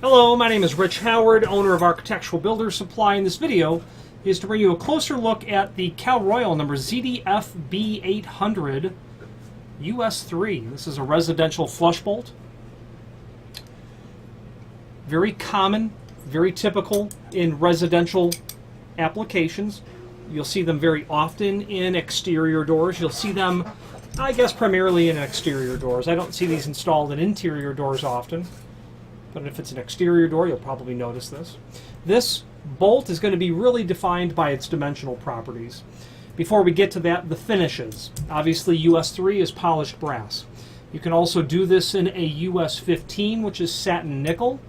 Hello, my name is Rich Howard, owner of Architectural Builders Supply, and this video is to bring you a closer look at the Royal ZDFB800 US3. This is a residential flush bolt. Very common, very typical in residential applications. You'll see them very often in exterior doors. You'll see them, I guess, primarily in exterior doors. I don't see these installed in interior doors often. But if it's an exterior door, you'll probably notice this. This bolt is going to be really defined by its dimensional properties. Before we get to that, the finishes. Obviously, US3 is polished brass. You can also do this in a US15, which is satin nickel,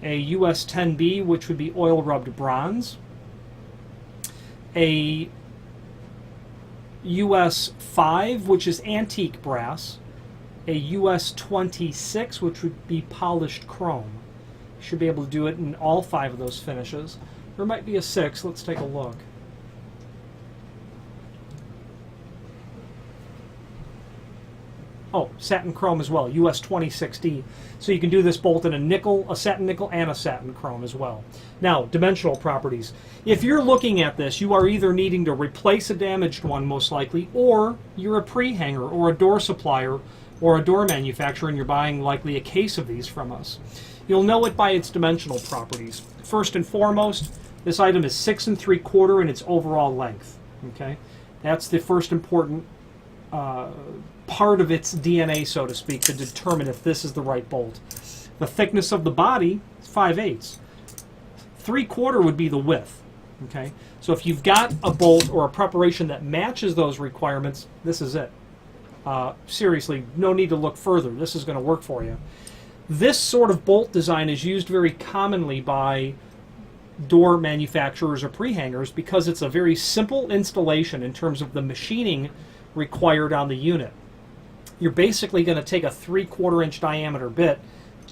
a US10B, which would be oil-rubbed bronze, a US5, which is antique brass, a US26, which would be polished chrome. You should be able to do it in all 5 of those finishes. There might be a 6. Let's take a look. Oh, satin chrome as well, US26D. So you can do this bolt in a nickel, a satin nickel, and a satin chrome as well. Now, dimensional properties. If you're looking at this, you are either needing to replace a damaged one, most likely, or you're a pre-hanger or a door supplier or a door manufacturer, and you're buying likely a case of these from us. You'll know it by its dimensional properties. First and foremost, this item is 6 3/4 in its overall length. Okay, that's the first important part of its DNA, so to speak, to determine if this is the right bolt. The thickness of the body is 5/8. 3/4 would be the width. Okay, so if you've got a bolt or a preparation that matches those requirements, this is it. Seriously, no need to look further. This is going to work for you. This sort of bolt design is used very commonly by door manufacturers or pre-hangers because it's a very simple installation in terms of the machining required on the unit. You're basically going to take a 3/4 inch diameter bit,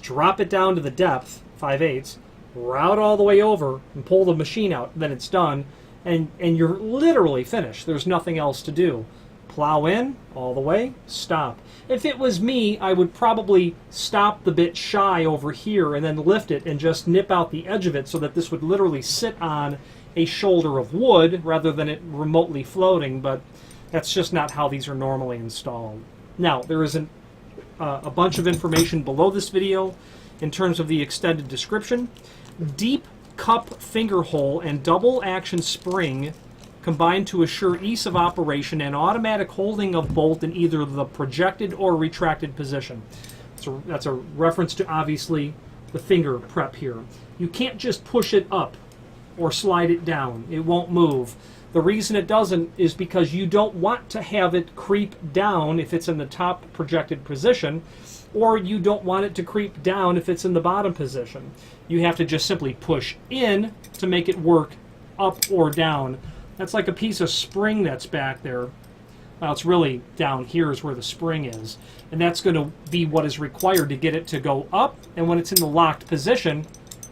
drop it down to the depth, 5/8, route all the way over, and pull the machine out. Then it's done, and you're literally finished. There's nothing else to do. Plow in all the way, stop. If it was me, I would probably stop the bit shy over here and then lift it and just nip out the edge of it so that this would literally sit on a shoulder of wood rather than it remotely floating, but that's just not how these are normally installed. Now, there is a bunch of information below this video in terms of the extended description. Deep cup finger hole and double action spring combined to assure ease of operation and automatic holding of bolt in either the projected or retracted position. So that's a reference to, obviously, the finger prep here. You can't just push it up or slide it down. It won't move. The reason it doesn't is because you don't want to have it creep down if it's in the top projected position, or you don't want it to creep down if it's in the bottom position. You have to just simply push in to make it work up or down. That's like a piece of spring that's back there. Well, it's really down here is where the spring is. And that's going to be what is required to get it to go up. And when it's in the locked position,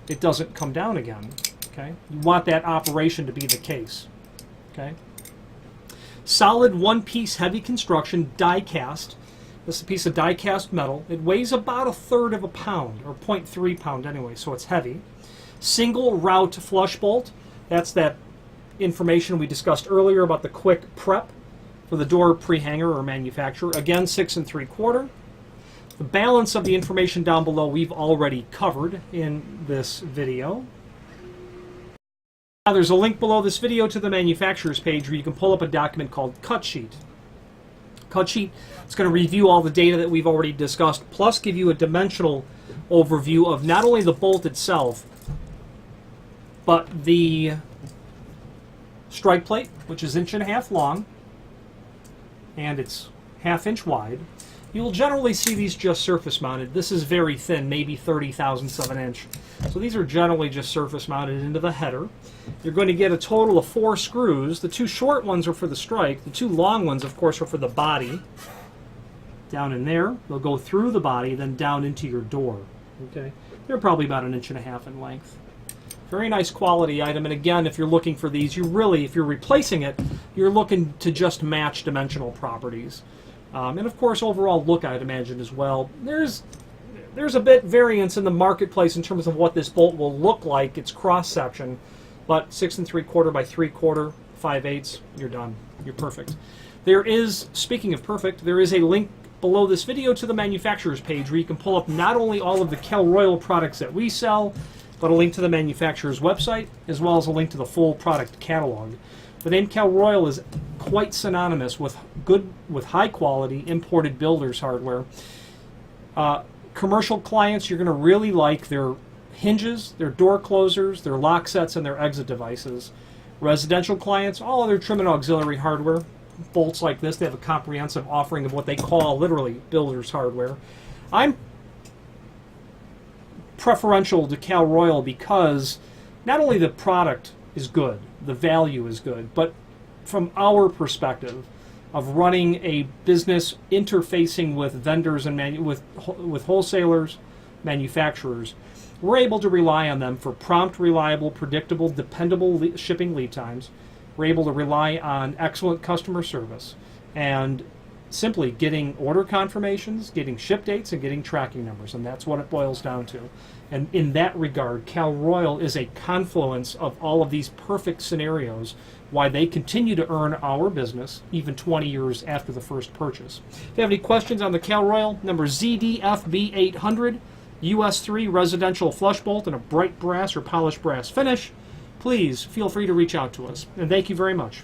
it doesn't come down again. Okay? You want that operation to be the case. Okay? Solid one-piece heavy construction die cast. This is a piece of die cast metal. It weighs about 1/3 of a pound, or 0.3 pound anyway, so it's heavy. Single route flush bolt. That's that information we discussed earlier about the quick prep for the door pre-hanger or manufacturer. Again, 6 3/4. The balance of the information down below we've already covered in this video. Now there's a link below this video to the manufacturer's page where you can pull up a document called Cut Sheet. Cut Sheet is going to review all the data that we've already discussed, plus give you a dimensional overview of not only the bolt itself, but the strike plate, which is 1.5 inches long, and it's 1/2 inch wide. You'll generally see these just surface mounted. This is very thin, maybe 30/1000ths of an inch. So these are generally just surface mounted into the header. You're going to get a total of 4 screws. The 2 short ones are for the strike. The 2 long ones, of course, are for the body. Down in there, they'll go through the body, then down into your door. Okay, they're probably about 1.5 inches in length. Very nice quality item, and again, if you're looking for these, you really, if you're replacing it, you're looking to just match dimensional properties. And of course, overall look, I'd imagine, as well. There's there's a bit variance in the marketplace in terms of what this bolt will look like, its cross section, but 6 3/4 by 3/4, 5/8, you're done. You're perfect. There is, speaking of perfect, there is a link below this video to the manufacturer's page where you can pull up not only all of the Cal Royal products that we sell, but a link to the manufacturer's website, as well as a link to the full product catalog. The name Cal Royal is quite synonymous with high quality imported builders hardware. Commercial clients, you're going to really like their hinges, their door closers, their lock sets, and their exit devices. Residential clients, all other trim and auxiliary hardware. Bolts like this, they have a comprehensive offering of what they call literally builder's hardware. I'm preferential to Cal Royal because not only the product is good, the value is good, but from our perspective of running a business interfacing with vendors and with wholesalers, manufacturers, we're able to rely on them for prompt, reliable, predictable, dependable shipping lead times. We're able to rely on excellent customer service and simply getting order confirmations, getting ship dates, and getting tracking numbers, and that's what it boils down to. And in that regard, Cal Royal is a confluence of all of these perfect scenarios, why they continue to earn our business even 20 years after the first purchase. If you have any questions on the Cal Royal, number ZDFB800 US3 residential flush bolt in a bright brass or polished brass finish, please feel free to reach out to us. And thank you very much.